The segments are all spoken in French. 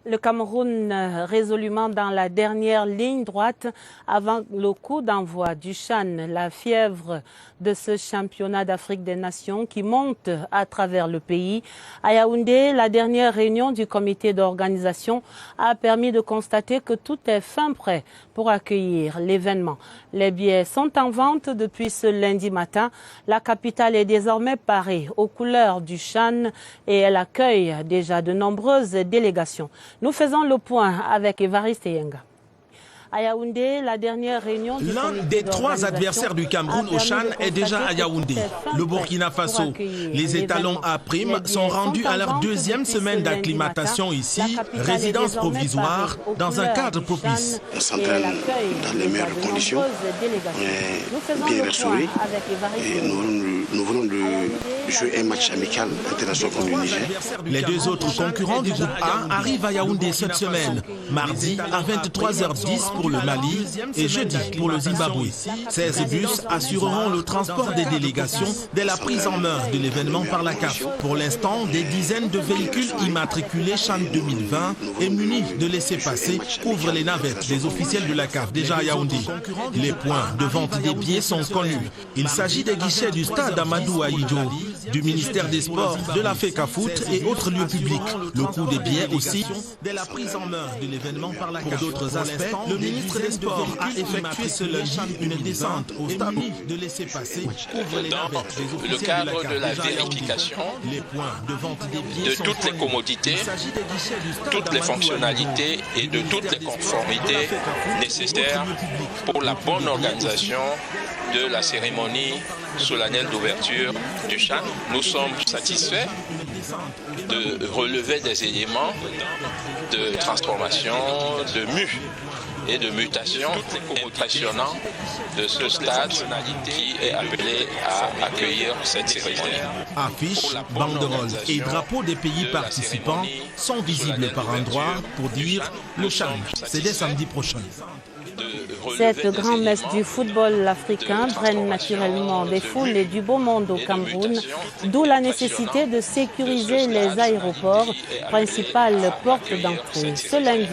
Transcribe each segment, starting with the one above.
Le Cameroun résolument dans la dernière ligne droite avant le coup d'envoi du CHAN, la fièvre de ce championnat d'Afrique des Nations qui monte à travers le pays. À Yaoundé, la dernière réunion du comité d'organisation a permis de constater que tout est fin prêt pour accueillir l'événement. Les billets sont en vente depuis ce lundi matin. La capitale est désormais parée aux couleurs du CHAN et elle accueille déjà de nombreuses délégations. Nous faisons le point avec Évariste Yenga. À Yaoundé, la dernière réunion du L'un des trois adversaires du Cameroun au CHAN est déjà à Yaoundé. Le Burkina Faso. Les étalons à prime sont rendus à leur deuxième semaine d'acclimatation ici, résidence provisoire, dans un cadre propice. On s'entraîne dans les meilleures conditions, bien restaurés, et nous venons de jouer un match amical international contre le Niger. Les deux autres concurrents du groupe A arrivent à Yaoundé cette semaine, mardi à 23h10 pour le Mali et jeudi pour le Zimbabwe. 16 bus assureront le transport des délégations dès la prise en main de l'événement par la CAF. Pour l'instant, des dizaines de véhicules immatriculés CHAN 2020 et munis de laissez-passer couvrent les navettes des officiels de la CAF déjà à Yaoundé. Les points de vente des billets sont connus. Il s'agit des guichets du stade Amadou Ahidjo, du ministère des Sports, de la FECAFOOT et autres lieux publics. Le coût des billets aussi dès la prise en main de l'événement par la CAF. Pour d'autres aspects, le ministre des Sports a effectué ce lundi une descente au stade de laissez-passer couvre les navettes des officiels le cadre de la vérification de toutes les commodités, toutes les fonctionnalités et de toutes les conformités nécessaires pour la bonne organisation de la cérémonie solennelle d'ouverture du CHAN. Nous sommes satisfaits de relever des éléments de transformation, de mue et de mutation impressionnants de ce stade qui est appelé à accueillir cette cérémonie. Affiches, banderoles et drapeaux des pays participants sont visibles par endroits pour dire le CHAN, c'est dès samedi prochain. Cette grand-messe du football africain draine naturellement des foules et du beau monde au Cameroun, d'où la nécessité de sécuriser les aéroports, principale porte d'entrée. Ce lundi,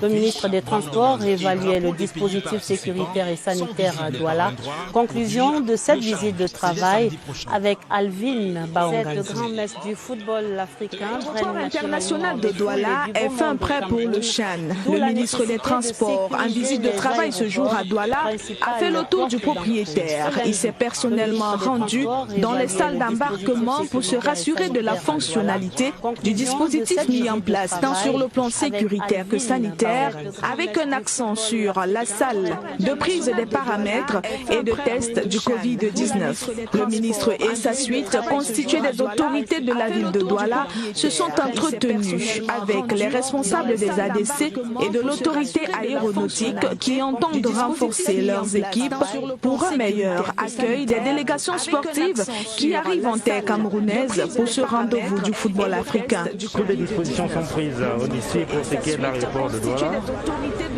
le ministre des Transports évaluait le dispositif sécuritaire et sanitaire à Douala. Conclusion de cette visite de travail avec Alvin Baonganzi. Cette grand-messe du football africain Le international de Douala est fin prêt pour le CHAN. Le ministre des Transports, en visite de travail ce jour à Douala, a fait le tour du propriétaire. Il s'est personnellement rendu dans les salles d'embarquement pour se rassurer de la fonctionnalité du dispositif mis en place, tant sur le plan sécuritaire que sanitaire, avec un accent sur la salle de prise des paramètres et de tests du Covid-19. Le ministre et sa suite, constitués des autorités de la ville de Douala, se sont entretenus avec les responsables des ADC et de l'autorité aéronautique qui entendent renforcer leurs équipes pour un meilleur accueil des délégations sportives qui arrivent en terre camerounaise pour ce rendez-vous du football africain. Toutes les dispositions sont prises ici pour ce qui est de l'aéroport de Douala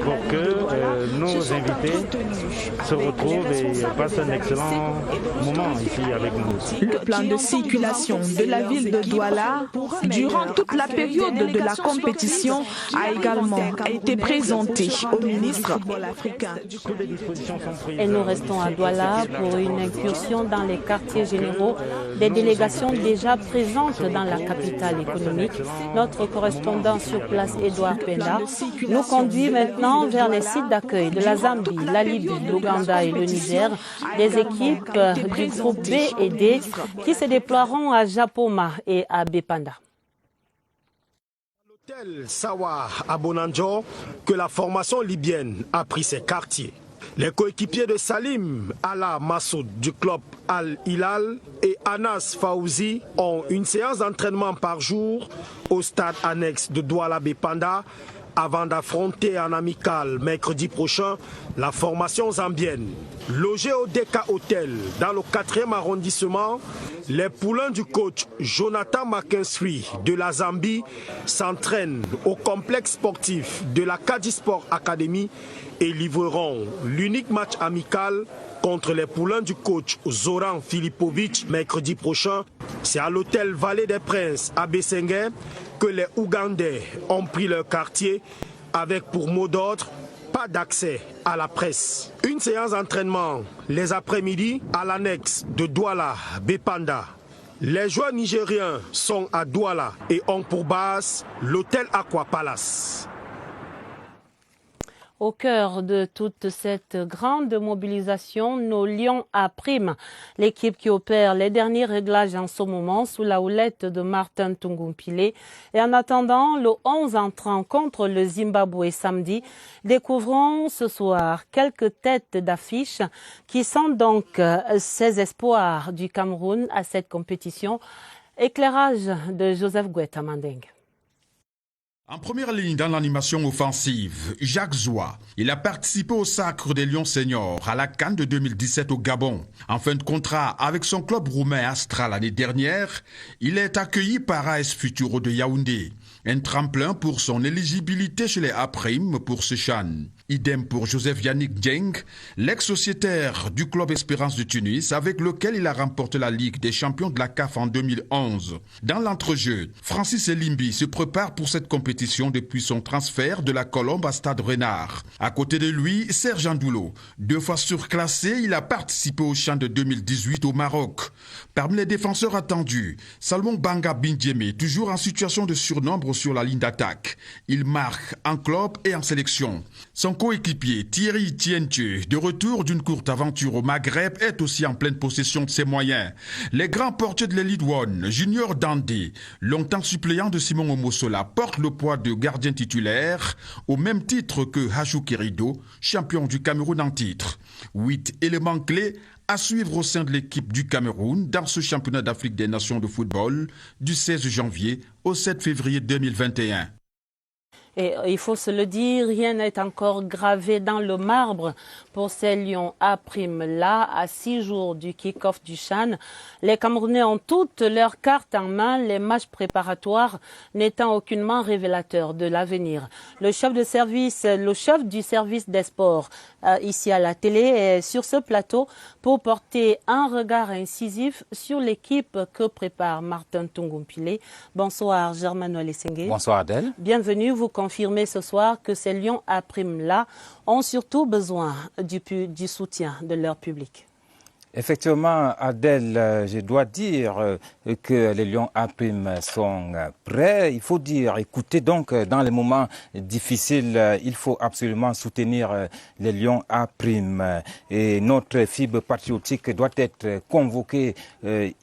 pour que nos invités se retrouvent et passent un excellent moment ici avec nous. Le plan de circulation de la ville de Douala durant toute la période de la compétition a également été présenté au ministre africain. Et nous restons à Douala pour une incursion dans les quartiers généraux des délégations déjà présentes dans la capitale économique. Notre correspondant sur place, Edouard Penda, nous conduit maintenant vers les sites d'accueil de la Zambie, la Libye, l'Ouganda et le Niger, des équipes du groupe B et D qui se déploieront à Japoma et à Bepanda. L'hôtel Sawa à Bonanjo que la formation libyenne a pris ses quartiers. Les coéquipiers de Salim Ala Massoud du club Al-Hilal et Anas Faouzi ont une séance d'entraînement par jour au stade annexe de Douala Bepanda avant d'affronter en amical mercredi prochain la formation zambienne. Logés au Deka Hotel dans le 4e arrondissement, les poulains du coach Jonathan McKinstry de la Zambie s'entraînent au complexe sportif de la Kadisport Academy et livreront l'unique match amical contre les poulains du coach Zoran Filipovic mercredi prochain. C'est à l'hôtel Vallée des Princes à Bessengue que les Ougandais ont pris leur quartier avec pour mot d'ordre pas d'accès à la presse. Une séance d'entraînement les après-midi à l'annexe de Douala, Bepanda. Les joueurs nigériens sont à Douala et ont pour base l'hôtel Aqua Palace. Au cœur de toute cette grande mobilisation, nos Lions A Prime, l'équipe qui opère les derniers réglages en ce moment sous la houlette de Martin Tungumpile. Et en attendant le 11 entrant contre le Zimbabwe samedi, découvrons ce soir quelques têtes d'affiche qui sont donc ces espoirs du Cameroun à cette compétition. Éclairage de Joseph Guetta Mandeng. En première ligne dans l'animation offensive, Jacques Zoua. Il a participé au Sacre des Lions Seniors à la CAN de 2017 au Gabon. En fin de contrat avec son club roumain Astra l'année dernière, il est accueilli par AS Futuro de Yaoundé. Un tremplin pour son éligibilité chez les A' pour ce CHAN. Idem pour Joseph Yannick Dieng, l'ex-sociétaire du club Espérance de Tunis avec lequel il a remporté la Ligue des champions de la CAF en 2011. Dans l'entrejeu, Francis Elimbi se prépare pour cette compétition depuis son transfert de la Colombe à Stade Renard. À côté de lui, Serge Andoulo. 2 fois surclassé, il a participé au CHAN de 2018 au Maroc. Parmi les défenseurs attendus, Salomon Banga Bindjeme, toujours en situation de surnombre sur la ligne d'attaque. Il marque en club et en sélection. Son coéquipier Thierry Tientje, de retour d'une courte aventure au Maghreb, est aussi en pleine possession de ses moyens. Les grands portiers de l'Elite One, Junior Dandé, longtemps suppléant de Simon Omosola, portent le poids de gardien titulaire au même titre que Hachou Kerido, champion du Cameroun en titre. 8 éléments clés à suivre au sein de l'équipe du Cameroun dans ce championnat d'Afrique des Nations de football du 16 janvier au 7 février 2021. Et il faut se le dire, rien n'est encore gravé dans le marbre pour ces Lions A' là, à 6 jours du kick-off du CHAN. Les Camerounais ont toutes leurs cartes en main, les matchs préparatoires n'étant aucunement révélateurs de l'avenir. Le chef du service des sports ici à la télé est sur ce plateau pour porter un regard incisif sur l'équipe que prépare Martin Tungumpile. Bonsoir Germain-Noël Essengue. Bonsoir Adèle. Bienvenue, vous confirmez ce soir que ces Lions A' là ont surtout besoin du soutien de leur public. Effectivement, Adèle, je dois dire que les Lions A' sont prêts. Il faut dire, écoutez donc, dans les moments difficiles, il faut absolument soutenir les Lions A'. Et notre fibre patriotique doit être convoquée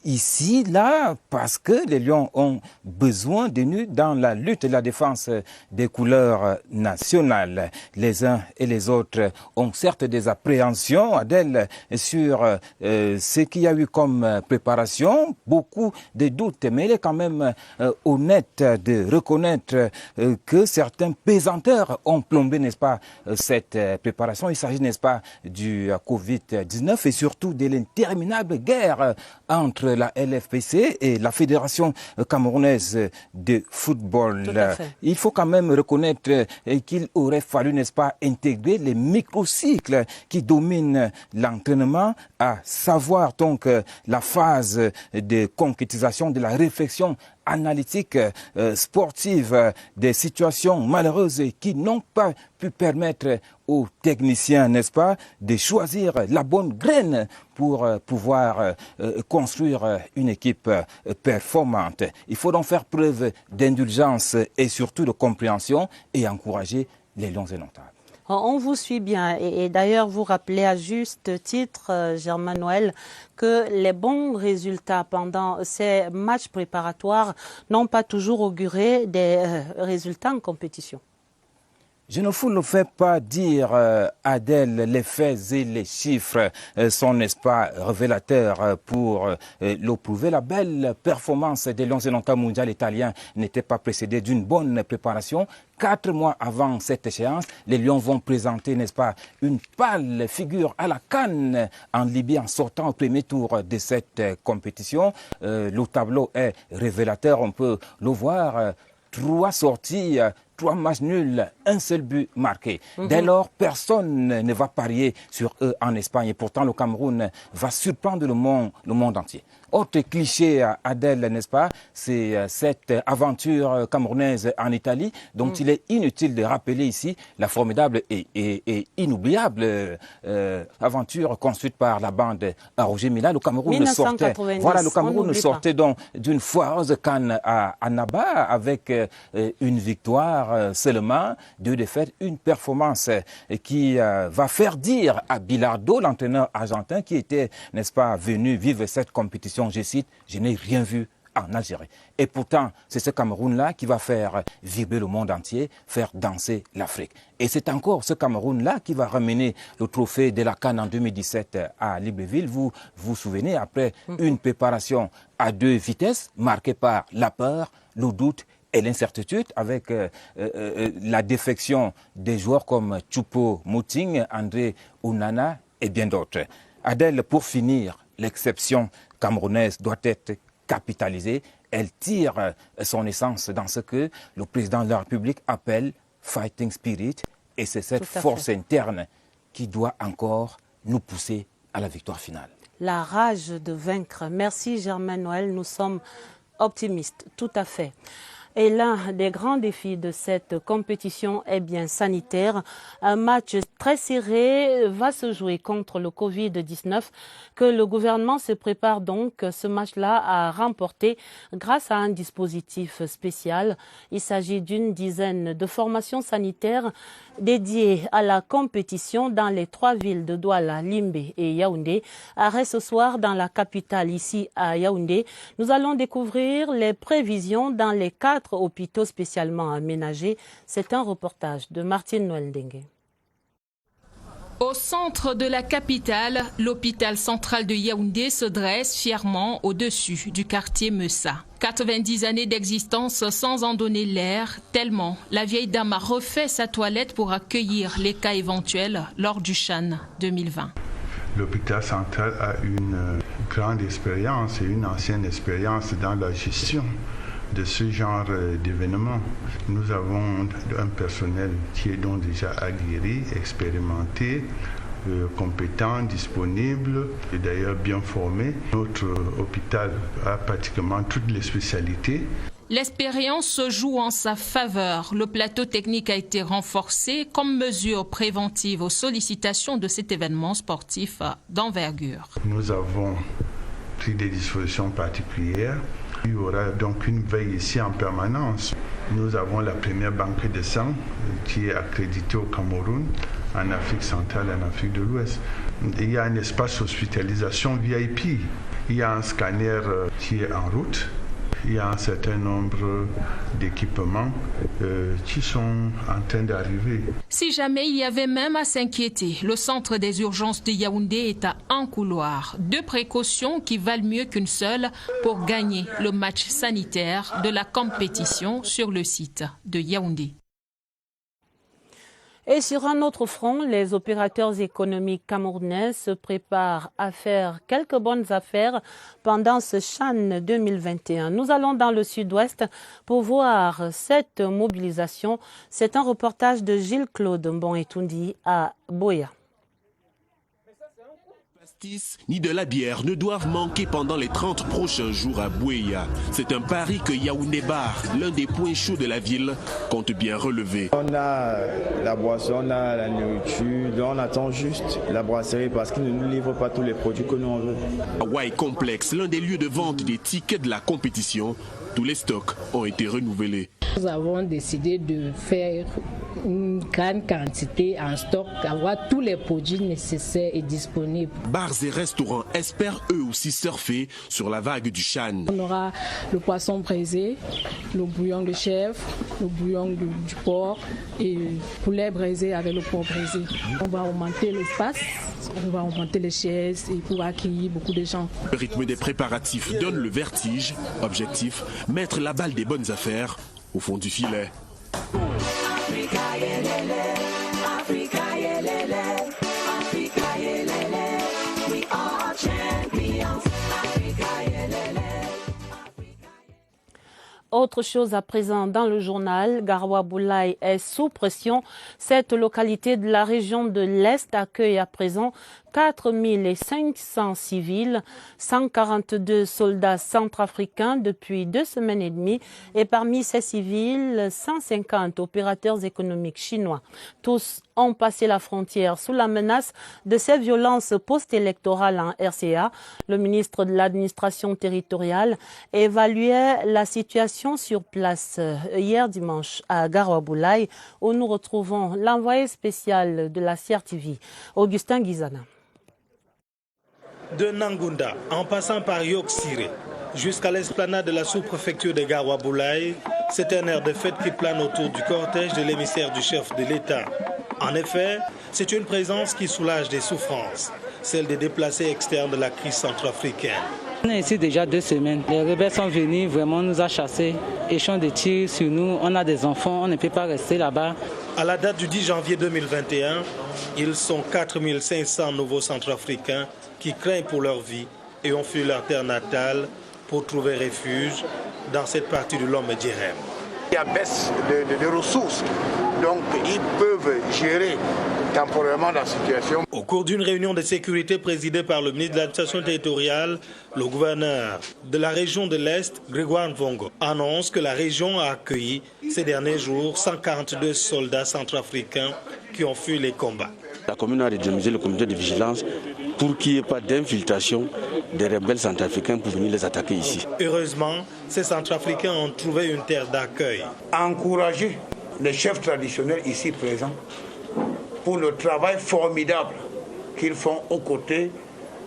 ici, là, parce que les Lions ont besoin de nous dans la lutte et la défense des couleurs nationales. Les uns et les autres ont certes des appréhensions, Adèle, sur ce qu'il y a eu comme préparation, beaucoup de doutes, mais il est quand même honnête de reconnaître que certains pesanteurs ont plombé, n'est-ce pas, cette préparation. Il s'agit, n'est-ce pas, du Covid-19 et surtout de l'interminable guerre entre la LFPC et la Fédération camerounaise de football. Il faut quand même reconnaître qu'il aurait fallu, n'est-ce pas, intégrer les microcycles qui dominent l'entraînement, à savoir donc la phase de concrétisation de la réflexion analytique, sportive, des situations malheureuses qui n'ont pas pu permettre aux techniciens, n'est-ce pas, de choisir la bonne graine pour pouvoir construire une équipe performante. Il faut donc faire preuve d'indulgence et surtout de compréhension et encourager les Lions indomptables. On vous suit bien et d'ailleurs vous rappelez à juste titre, Germain-Noël, que les bons résultats pendant ces matchs préparatoires n'ont pas toujours auguré des résultats en compétition. Je ne vous le fais pas dire, Adèle, les faits et les chiffres sont, n'est-ce pas, révélateurs pour le prouver. La belle performance des Lions indomptables mondial italiens n'était pas précédée d'une bonne préparation. 4 mois avant cette échéance, les Lions vont présenter, n'est-ce pas, une pâle figure à la CAN en Libye en sortant au premier tour de cette compétition. Le tableau est révélateur, on peut le voir. 3 sorties 3 matchs nuls, un seul but marqué. Dès lors, personne ne va parier sur eux en Espagne. Et pourtant, le Cameroun va surprendre le monde entier. Autre cliché, Adèle, n'est-ce pas? C'est cette aventure camerounaise en Italie, dont il est inutile de rappeler ici la formidable et inoubliable aventure construite par la bande à Roger Mila. Le Cameroun sortait, le Cameroun sortait donc d'une foireuse CAN à Naba avec une victoire seulement, 2 défaites, une performance qui va faire dire à Bilardo, l'entraîneur argentin qui était, n'est-ce pas, venu vivre cette compétition, je cite, je n'ai rien vu en Algérie. Et pourtant, c'est ce Cameroun-là qui va faire vibrer le monde entier, faire danser l'Afrique. Et c'est encore ce Cameroun-là qui va ramener le trophée de la CAN en 2017 à Libreville. Vous vous souvenez, après une préparation à 2 vitesses, marquée par la peur, le doute et l'incertitude, avec la défection des joueurs comme Choupo-Moting, André Onana et bien d'autres. Adèle, pour finir, l'exception camerounaise doit être capitalisée. Elle tire son essence dans ce que le président de la République appelle « fighting spirit ». Et c'est cette force interne qui doit encore nous pousser à la victoire finale. La rage de vaincre. Merci Germain Noël, nous sommes optimistes, tout à fait. Et l'un des grands défis de cette compétition est bien sanitaire. Un match très serré va se jouer contre le Covid-19 que le gouvernement se prépare donc ce match-là à remporter grâce à un dispositif spécial. Il s'agit d'une dizaine de formations sanitaires dédiées à la compétition dans les 3 villes de Douala, Limbe et Yaoundé. Arrêt ce soir dans la capitale, ici à Yaoundé. Nous allons découvrir les prévisions dans les 4 hôpitaux spécialement aménagés. C'est un reportage de Martine Noël Dengue. Au centre de la capitale, l'hôpital central de Yaoundé se dresse fièrement au-dessus du quartier Meussa. 90 années d'existence sans en donner l'air, tellement la vieille dame a refait sa toilette pour accueillir les cas éventuels lors du CHAN 2020. L'hôpital central a une grande expérience et une ancienne expérience dans la gestion de ce genre d'événements. Nous avons un personnel qui est donc déjà aguerri, expérimenté, compétent, disponible et d'ailleurs bien formé. Notre hôpital a pratiquement toutes les spécialités. L'expérience se joue en sa faveur. Le plateau technique a été renforcé comme mesure préventive aux sollicitations de cet événement sportif d'envergure. Nous avons pris des dispositions particulières. Il y aura donc une veille ici en permanence. Nous avons la première banque de sang qui est accréditée au Cameroun, en Afrique centrale et en Afrique de l'Ouest. Il y a un espace hospitalisation VIP. Il y a un scanner qui est en route. Il y a un certain nombre d'équipements qui sont en train d'arriver. Si jamais il y avait même à s'inquiéter, le centre des urgences de Yaoundé est à un couloir. 2 précautions qui valent mieux qu'une seule pour gagner le match sanitaire de la compétition sur le site de Yaoundé. Et sur un autre front, les opérateurs économiques camerounais se préparent à faire quelques bonnes affaires pendant ce CHAN 2021. Nous allons dans le sud-ouest pour voir cette mobilisation. C'est un reportage de Gilles-Claude Mbon-Etoundi à Boya. Ni de la bière ne doivent manquer pendant les 30 prochains jours à Bouéa. C'est un pari que Yaoundé Bar, l'un des points chauds de la ville, compte bien relever. On a la boisson, on a la nourriture, on attend juste la brasserie parce qu'ils ne nous livrent pas tous les produits que nous on veut. À Wai Complex, l'un des lieux de vente des tickets de la compétition, tous les stocks ont été renouvelés. Nous avons décidé de faire une grande quantité en stock, avoir tous les produits nécessaires et disponibles. Bars et restaurants espèrent eux aussi surfer sur la vague du CHAN. On aura le poisson braisé, le bouillon de chèvre, le bouillon du porc et le poulet braisé avec le porc braisé. On va augmenter l'espace, on va augmenter les chaises et pour accueillir beaucoup de gens. Le rythme des préparatifs donne le vertige. Objectif, mettre la balle des bonnes affaires au fond du filet. Autre chose à présent dans le journal, Garoua Boulaye est sous pression. Cette localité de la région de l'Est accueille à présent 4500 civils, 142 soldats centrafricains depuis 2 semaines et demie et parmi ces civils, 150 opérateurs économiques chinois. Tous ont passé la frontière sous la menace de ces violences post-électorales en RCA. Le ministre de l'administration territoriale évaluait la situation sur place hier dimanche à Garoua Boulaye où nous retrouvons l'envoyé spécial de la CRTV, Augustin Guizana. De Nangunda, en passant par Yoksire, jusqu'à l'esplanade de la sous-préfecture de Garoua Boulaye, c'est un air de fête qui plane autour du cortège de l'émissaire du chef de l'État. En effet, c'est une présence qui soulage des souffrances, celle des déplacés externes de la crise centrafricaine. On est ici déjà 2 semaines. Les rebelles sont venus, vraiment nous a chassés, échange de tirs sur nous. On a des enfants, on ne peut pas rester là-bas. À la date du 10 janvier 2021, ils sont 4500 nouveaux centrafricains qui craignent pour leur vie et ont fui leur terre natale pour trouver refuge dans cette partie de l'homme d'Irem. Il y a baisse de ressources, donc ils peuvent gérer temporairement la situation. Au cours d'une réunion de sécurité présidée par le ministre de l'administration territoriale, le gouverneur de la région de l'Est, Grégoire Mvongo, annonce que la région a accueilli ces derniers jours 142 soldats centrafricains qui ont fui les combats. La commune a redynamisé le comité de vigilance pour qu'il n'y ait pas d'infiltration des rebelles centrafricains pour venir les attaquer ici. Heureusement, ces centrafricains ont trouvé une terre d'accueil. Encourager les chefs traditionnels ici présents pour le travail formidable qu'ils font aux côtés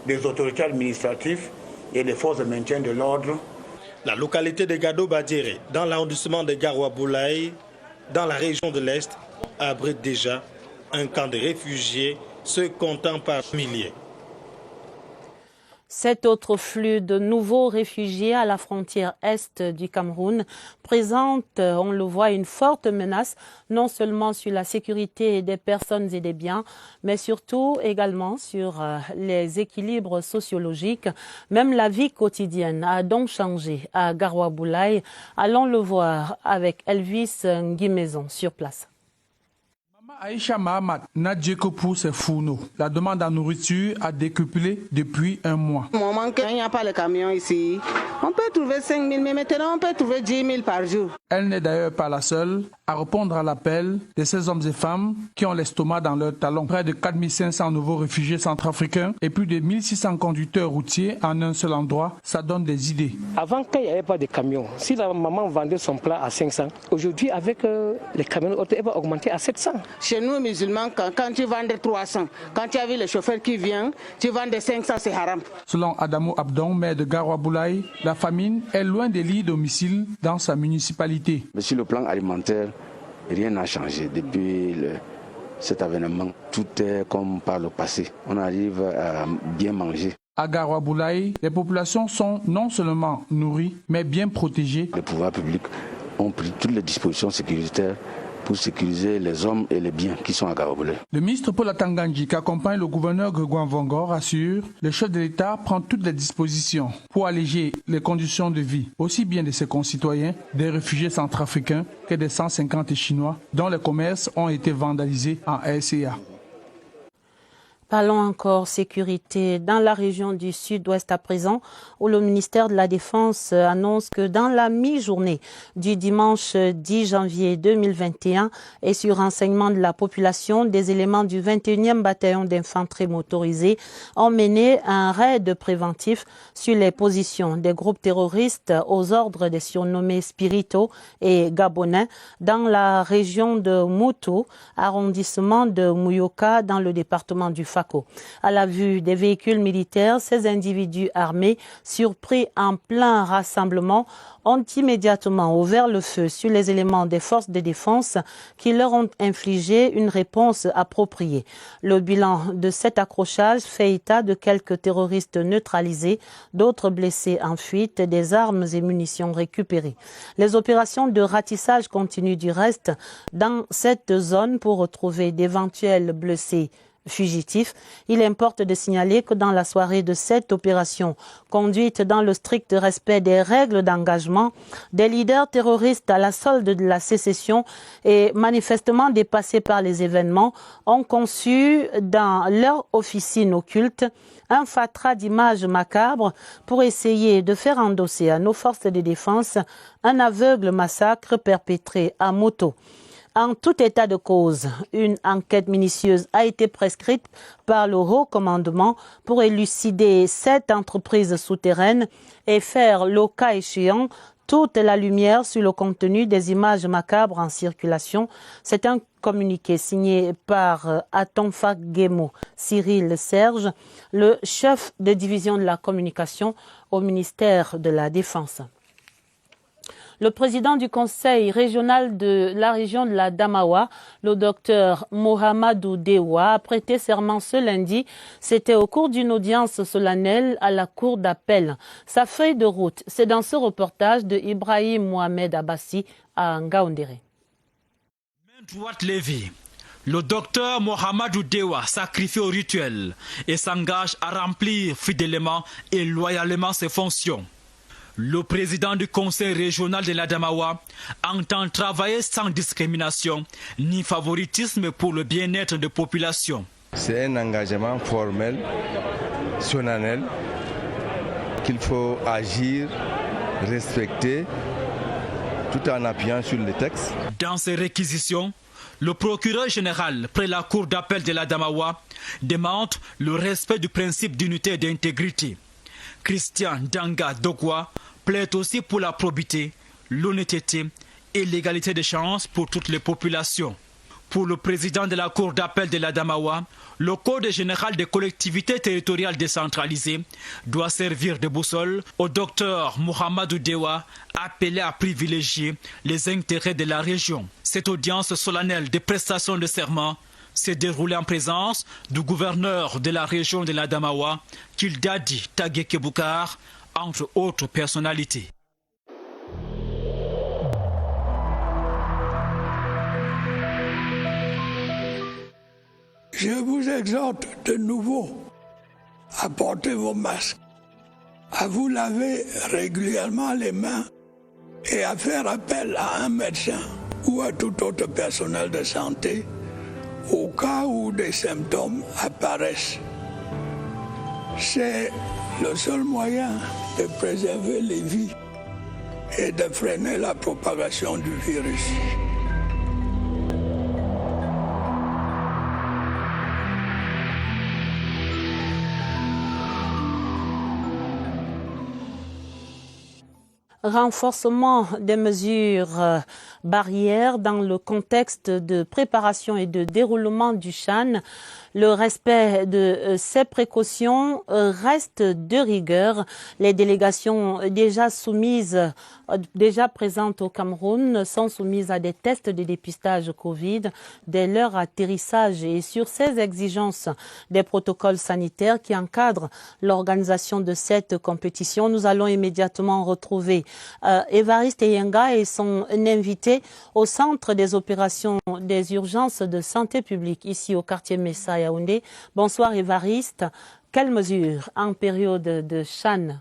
des autorités administratives et des forces de maintien de l'ordre. La localité de Gado Badiéré, dans l'arrondissement de Garoua Boulaye, dans la région de l'Est, abrite déjà un camp de réfugiés, se comptant par milliers. Cet autre flux de nouveaux réfugiés à la frontière est du Cameroun présente, on le voit, une forte menace, non seulement sur la sécurité des personnes et des biens, mais surtout également sur les équilibres sociologiques. Même la vie quotidienne a donc changé à Garoua Boulaye. Allons le voir avec Elvis Nguimaison sur place. Aïcha Mahamad n'a Dieu que pour ses fourneaux. La demande en nourriture a décuplé depuis 1 mois. Il n'y a pas le camion ici. On peut trouver 5 000, mais maintenant on peut trouver 10 000 par jour. Elle n'est d'ailleurs pas la seule à répondre à l'appel de ces hommes et femmes qui ont l'estomac dans leurs talons. Près de 4 500 nouveaux réfugiés centrafricains et plus de 1 600 conducteurs routiers en un seul endroit, ça donne des idées. Avant, quand il n'y avait pas de camions, si la maman vendait son plat à 500, aujourd'hui avec les camions, elle va augmenter à 700. Chez nous, musulmans, quand tu vends 300, quand tu as vu le chauffeur qui vient, tu vends 500, c'est haram. Selon Adamo Abdon, maire de Garoua Boulaye, la famine est loin des lits domiciles dans sa municipalité. Mais sur le plan alimentaire, rien n'a changé depuis cet événement. Tout est comme par le passé. On arrive à bien manger. À Garoua Boulaye, les populations sont non seulement nourries, mais bien protégées. Les pouvoirs publics ont pris toutes les dispositions sécuritaires pour sécuriser les hommes et les biens qui sont à Garoua Boulaye. Le ministre Paul Atangandji, qui accompagne le gouverneur Grégoire Mvongo, rassure, le chef de l'État prend toutes les dispositions pour alléger les conditions de vie, aussi bien de ses concitoyens, des réfugiés centrafricains que des 150 Chinois, dont les commerces ont été vandalisés en RCA. Parlons encore sécurité dans la région du sud-ouest à présent, où le ministère de la Défense annonce que dans la mi-journée du dimanche 10 janvier 2021 et sur renseignement de la population, des éléments du 21e bataillon d'infanterie motorisée ont mené un raid préventif sur les positions des groupes terroristes aux ordres des surnommés Spirito et Gabonais dans la région de Moutou, arrondissement de Mouyoka dans le département du Fako. À la vue des véhicules militaires, ces individus armés, surpris en plein rassemblement, ont immédiatement ouvert le feu sur les éléments des forces de défense qui leur ont infligé une réponse appropriée. Le bilan de cet accrochage fait état de quelques terroristes neutralisés, d'autres blessés en fuite, des armes et munitions récupérées. Les opérations de ratissage continuent du reste dans cette zone pour retrouver d'éventuels blessés fugitifs. Il importe de signaler que dans la soirée de cette opération, conduite dans le strict respect des règles d'engagement, des leaders terroristes à la solde de la sécession et manifestement dépassés par les événements ont conçu dans leur officine occulte un fatras d'images macabres pour essayer de faire endosser à nos forces de défense un aveugle massacre perpétré à moto. En tout état de cause, une enquête minutieuse a été prescrite par le haut commandement pour élucider cette entreprise souterraine et faire, le cas échéant, toute la lumière sur le contenu des images macabres en circulation. C'est un communiqué signé par Atonfa Gemo Cyril Serge, le chef de division de la communication au ministère de la Défense. Le président du conseil régional de la région de la Damawa, le docteur Mohamedou Dewa, a prêté serment ce lundi. C'était au cours d'une audience solennelle à la cour d'appel. Sa feuille de route, c'est dans ce reportage de Ibrahim Mohamed Abbassi à Ngaoundéré. Main droite levée, le docteur Mohamedou Dewa sacrifie au rituel et s'engage à remplir fidèlement et loyalement ses fonctions. Le président du conseil régional de l'Adamawa entend travailler sans discrimination ni favoritisme pour le bien-être des populations. C'est un engagement formel, solennel, qu'il faut agir, respecter, tout en appuyant sur les textes. Dans ces réquisitions, le procureur général près la cour d'appel de l'Adamawa demande le respect du principe d'unité et d'intégrité. Christian Danga Dogwa plaide aussi pour la probité, l'honnêteté et l'égalité des chances pour toutes les populations. Pour le président de la cour d'appel de l'Adamawa, le Code général des collectivités territoriales décentralisées doit servir de boussole au docteur Mohamedou Dewa, appelé à privilégier les intérêts de la région. Cette audience solennelle de prestation de serment s'est déroulée en présence du gouverneur de la région de l'Adamawa, Kildadi Tageke Boukar, entre autres personnalités. Je vous exhorte de nouveau à porter vos masques, à vous laver régulièrement les mains et à faire appel à un médecin ou à tout autre personnel de santé au cas où des symptômes apparaissent. C'est le seul moyen de préserver les vies et de freiner la propagation du virus. Renforcement des mesures barrières dans le contexte de préparation et de déroulement du CHAN. Le respect de ces précautions reste de rigueur. Les délégations déjà présentes au Cameroun sont soumises à des tests de dépistage Covid dès leur atterrissage. Et sur ces exigences des protocoles sanitaires qui encadrent l'organisation de cette compétition, nous allons immédiatement retrouver Évariste Yenga et son invité au centre des opérations des urgences de santé publique ici au quartier Messa Yaoundé. Bonsoir Évariste. Quelles mesures en période de CHAN?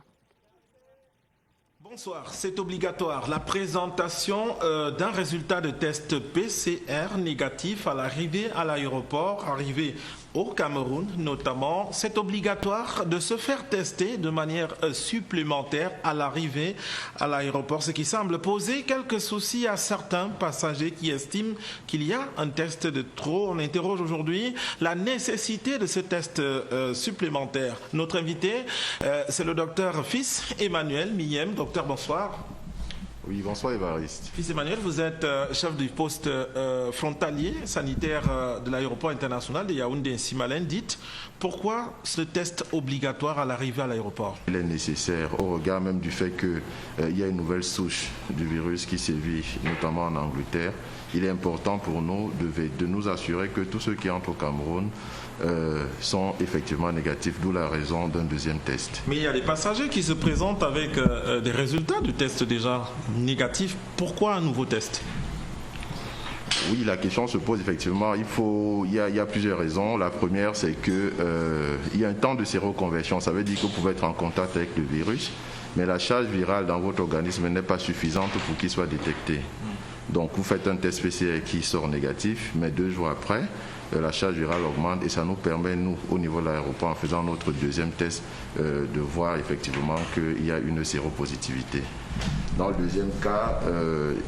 Bonsoir, c'est obligatoire. La présentation d'un résultat de test PCR négatif à l'arrivée à l'aéroport, arrivé au Cameroun notamment, c'est obligatoire de se faire tester de manière supplémentaire à l'arrivée à l'aéroport, ce qui semble poser quelques soucis à certains passagers qui estiment qu'il y a un test de trop. On interroge aujourd'hui la nécessité de ce test supplémentaire. Notre invité, c'est le docteur Fils Emmanuel Miyem. Docteur, bonsoir. Oui, bonsoir Évariste. Fils Emmanuel, vous êtes chef du poste frontalier sanitaire de l'aéroport international de Yaoundé-Simalène. Dites, pourquoi ce test obligatoire à l'arrivée à l'aéroport? Il est nécessaire au regard même du fait qu'il y a une nouvelle souche du virus qui sévit, notamment en Angleterre. Il est important pour nous de nous assurer que tous ceux qui entrent au Cameroun sont effectivement négatifs, d'où la raison d'un deuxième test. Mais il y a des passagers qui se présentent avec des résultats du test déjà négatifs. Pourquoi un nouveau test? Oui, la question se pose effectivement. Il y a plusieurs raisons. La première, c'est que il y a un temps de séroconversion. Ça veut dire que vous pouvez être en contact avec le virus, mais la charge virale dans votre organisme n'est pas suffisante pour qu'il soit détecté. Donc vous faites un test PCR qui sort négatif, mais 2 jours après, la charge virale augmente et ça nous permet, nous, au niveau de l'aéroport, en faisant notre deuxième test, de voir effectivement qu'il y a une séropositivité. Dans le deuxième cas,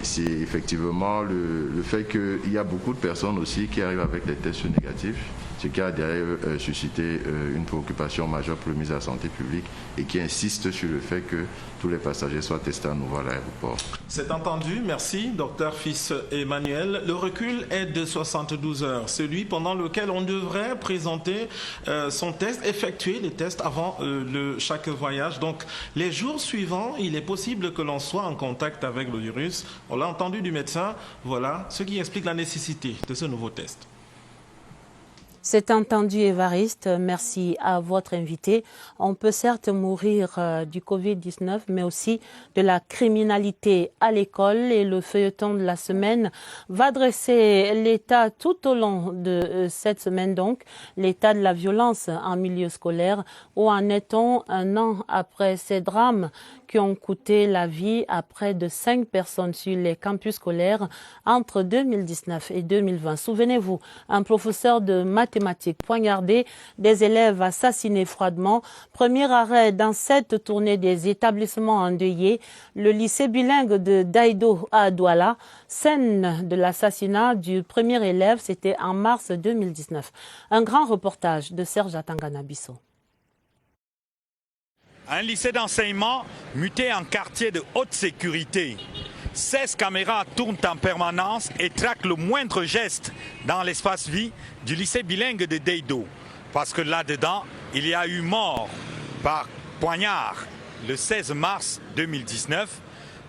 c'est effectivement le fait qu'il y a beaucoup de personnes aussi qui arrivent avec des tests négatifs, ce qui a derrière suscité une préoccupation majeure pour le ministère de la Santé publique et qui insiste sur le fait que tous les passagers soient testés à nouveau à l'aéroport. C'est entendu, merci, docteur Fils Emmanuel. Le recul est de 72 heures, celui pendant lequel on devrait présenter son test, effectuer les tests avant chaque voyage. Donc, les jours suivants, il est possible que l'on soit en contact avec le virus. On l'a entendu du médecin, voilà ce qui explique la nécessité de ce nouveau test. C'est entendu, Évariste. Merci à votre invité. On peut certes mourir du Covid-19, mais aussi de la criminalité à l'école. Et le feuilleton de la semaine va dresser l'état tout au long de cette semaine, donc, l'état de la violence en milieu scolaire. Où en est-on un an après ces drames qui ont coûté la vie à près de 5 personnes sur les campus scolaires entre 2019 et 2020. Souvenez-vous, un professeur de mathématiques poignardé, des élèves assassinés froidement. Premier arrêt dans cette tournée des établissements endeuillés, le lycée bilingue de Daido à Douala. Scène de l'assassinat du premier élève, c'était en mars 2019. Un grand reportage de Serge Atangana-Bissot. Un lycée d'enseignement muté en quartier de haute sécurité. 16 caméras tournent en permanence et traquent le moindre geste dans l'espace vie du lycée bilingue de Daido. Parce que là-dedans, il y a eu mort par poignard le 16 mars 2019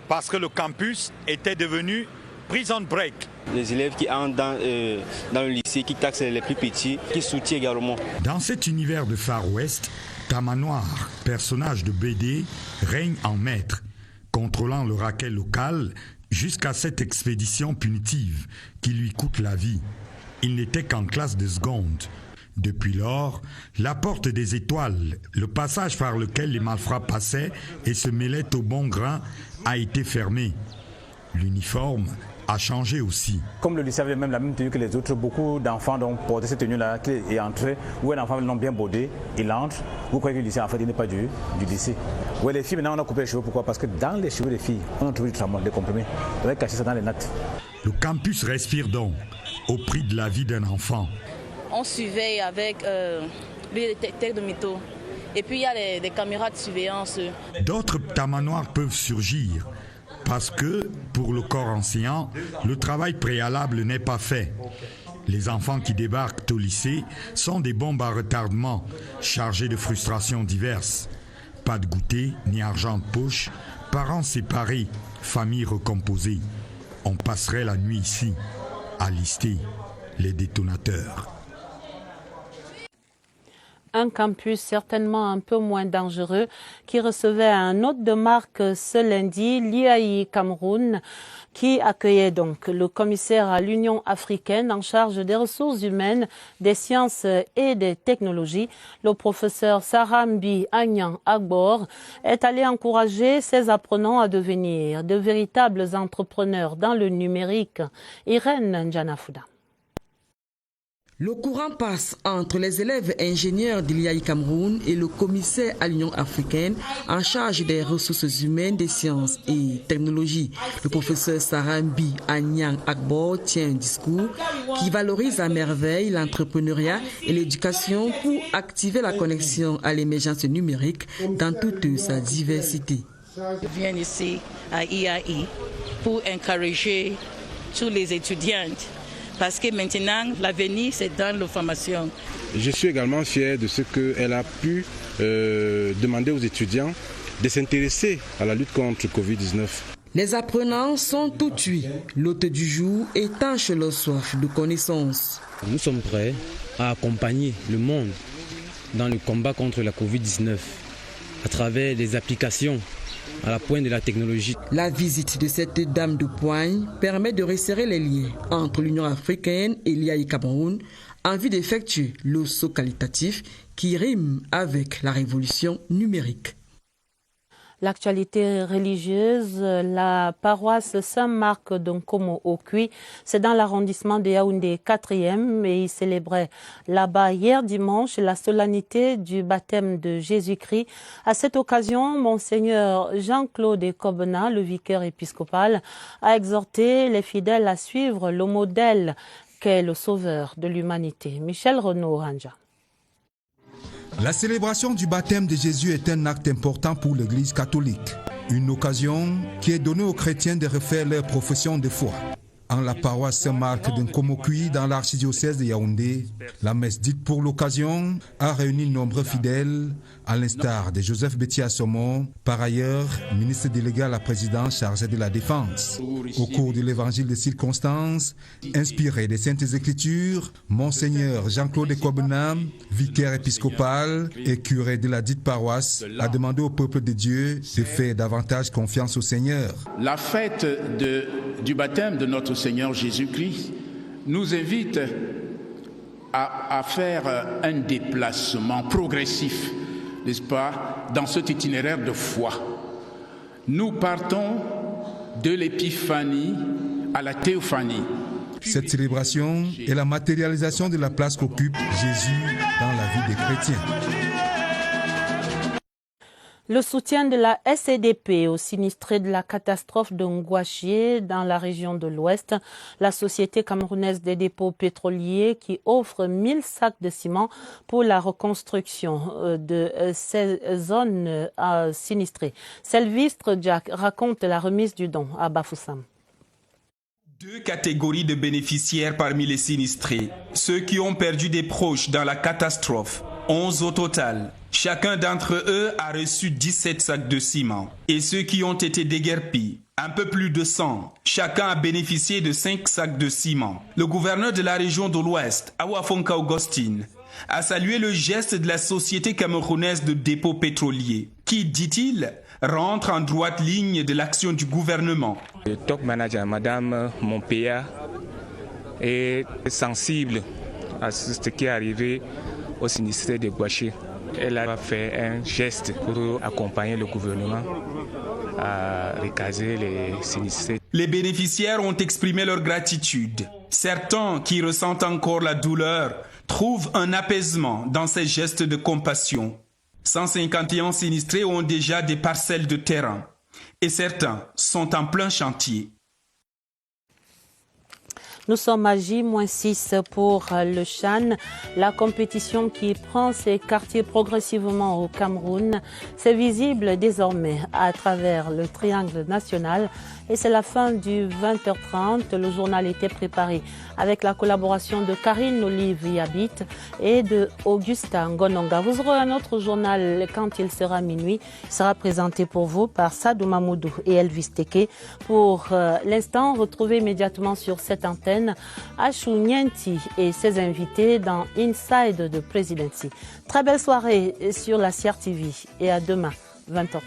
parce que le campus était devenu prison break. Les élèves qui entrent dans le lycée, qui taxent les plus petits, qui soutiennent également. Dans cet univers de Far West, Tamanoir, personnage de BD, règne en maître, contrôlant le racket local jusqu'à cette expédition punitive qui lui coûte la vie. Il n'était qu'en classe de seconde. Depuis lors, la porte des étoiles, le passage par lequel les malfrats passaient et se mêlaient au bon grain, a été fermé. L'uniforme a changé aussi. Comme le lycée avait même la même tenue que les autres, beaucoup d'enfants portaient cette tenue-là et entraient. Où un enfant l'ont bien bordé, il entre. Vous croyez que le lycée, en fait, il n'est pas du lycée. Ouais, les filles, maintenant, on a coupé les cheveux. Pourquoi? Parce que dans les cheveux des filles, on a trouvé du tramol, des comprimés. On a caché ça dans les nattes. Le campus respire donc, au prix de la vie d'un enfant. On surveille avec les détecteurs de métaux. Et puis, il y a des caméras de surveillance. D'autres tamanoirs peuvent surgir. Parce que, pour le corps enseignant, le travail préalable n'est pas fait. Les enfants qui débarquent au lycée sont des bombes à retardement, chargées de frustrations diverses. Pas de goûter, ni argent de poche, parents séparés, familles recomposées. On passerait la nuit ici, à lister les détonateurs. Un campus certainement un peu moins dangereux qui recevait un hôte de marque ce lundi, l'IAI Cameroun, qui accueillait donc le commissaire à l'Union africaine en charge des ressources humaines, des sciences et des technologies. Le professeur Sarambi Agnan Agbor est allé encourager ses apprenants à devenir de véritables entrepreneurs dans le numérique. Irène Ndjanafouda. Le courant passe entre les élèves ingénieurs de l'IAI Cameroun et le commissaire à l'Union africaine en charge des ressources humaines, des sciences et technologies. Le professeur Sarambi Agnan Agbor tient un discours qui valorise à merveille l'entrepreneuriat et l'éducation pour activer la connexion à l'émergence numérique dans toute sa diversité. Je viens ici à IAI pour encourager tous les étudiants. Parce que maintenant, l'avenir, c'est dans la formation. Je suis également fier de ce qu'elle a pu demander aux étudiants de s'intéresser à la lutte contre le Covid-19. Les apprenants sont tout tués. L'hôte du jour étanche leur soif de connaissances. Nous sommes prêts à accompagner le monde dans le combat contre la Covid-19 à travers des applications à la pointe de la technologie. La visite de cette dame de poigne permet de resserrer les liens entre l'Union africaine et l'IAI Cameroun en vue d'effectuer le saut qualitatif qui rime avec la révolution numérique. L'actualité religieuse, la paroisse Saint-Marc d'Nkomo au Kui, c'est dans l'arrondissement de Yaoundé 4e et il célébrait là-bas hier dimanche la solennité du baptême de Jésus-Christ. À cette occasion, Monseigneur Jean-Claude Kobena, le vicaire épiscopal, a exhorté les fidèles à suivre le modèle qu'est le sauveur de l'humanité. Michel Renaud-Ranja. La célébration du baptême de Jésus est un acte important pour l'Église catholique. Une occasion qui est donnée aux chrétiens de refaire leur profession de foi. En la paroisse Saint-Marc d'Nkomo Kui, dans l'archidiocèse de Yaoundé, la messe dite pour l'occasion a réuni nombreux fidèles, à l'instar de Joseph Béti Assomon, par ailleurs ministre délégué à la présidence chargé de la Défense. Au cours de l'évangile de circonstances, inspiré des Saintes Écritures, Monseigneur Jean-Claude Kobena, vicaire épiscopal et curé de la dite paroisse, a demandé au peuple de Dieu de faire davantage confiance au Seigneur. La fête du baptême de notre Seigneur Jésus-Christ nous invite à faire un déplacement progressif, n'est-ce pas, dans cet itinéraire de foi. Nous partons de l'épiphanie à la théophanie. Cette célébration est la matérialisation de la place qu'occupe Jésus dans la vie des chrétiens. Le soutien de la SCDP aux sinistrés de la catastrophe de Ngouachié dans la région de l'Ouest, la Société camerounaise des dépôts pétroliers qui offre 1000 sacs de ciment pour la reconstruction de ces zones sinistrées. Sylvestre Jack raconte la remise du don à Bafoussam. Deux catégories de bénéficiaires parmi les sinistrés. Ceux qui ont perdu des proches dans la catastrophe, 11 au total. Chacun d'entre eux a reçu 17 sacs de ciment. Et ceux qui ont été déguerpis, un peu plus de 100. Chacun a bénéficié de 5 sacs de ciment. Le gouverneur de la région de l'Ouest, Awafonka Augustine, a salué le geste de la Société camerounaise de dépôts pétroliers, qui, dit-il, rentre en droite ligne de l'action du gouvernement. Le top manager, Madame Montpéa, est sensible à ce qui est arrivé au sinistré de Ngouachié. Elle a fait un geste pour accompagner le gouvernement à recaser les sinistrés. Les bénéficiaires ont exprimé leur gratitude. Certains qui ressentent encore la douleur trouvent un apaisement dans ces gestes de compassion. 151 sinistrés ont déjà des parcelles de terrain et certains sont en plein chantier. Nous sommes à J-6 pour le Chan, la compétition qui prend ses quartiers progressivement au Cameroun. C'est visible désormais à travers le triangle national. Et c'est la fin du 20h30. Le journal était préparé avec la collaboration de Karine Olive Yabit et de Augusta Ngononga. Vous aurez un autre journal quand il sera minuit. Il sera présenté pour vous par Sadou Mamoudou et Elvis Teke. Pour l'instant, retrouvez immédiatement sur cette antenne Achou Nienti et ses invités dans Inside the Presidency. Très belle soirée sur la CRTV et à demain, 20h30.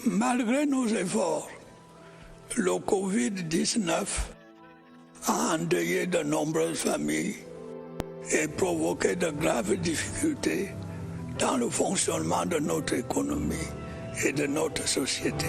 Malgré nos efforts, le Covid-19 a endeuillé de nombreuses familles et provoqué de graves difficultés dans le fonctionnement de notre économie et de notre société.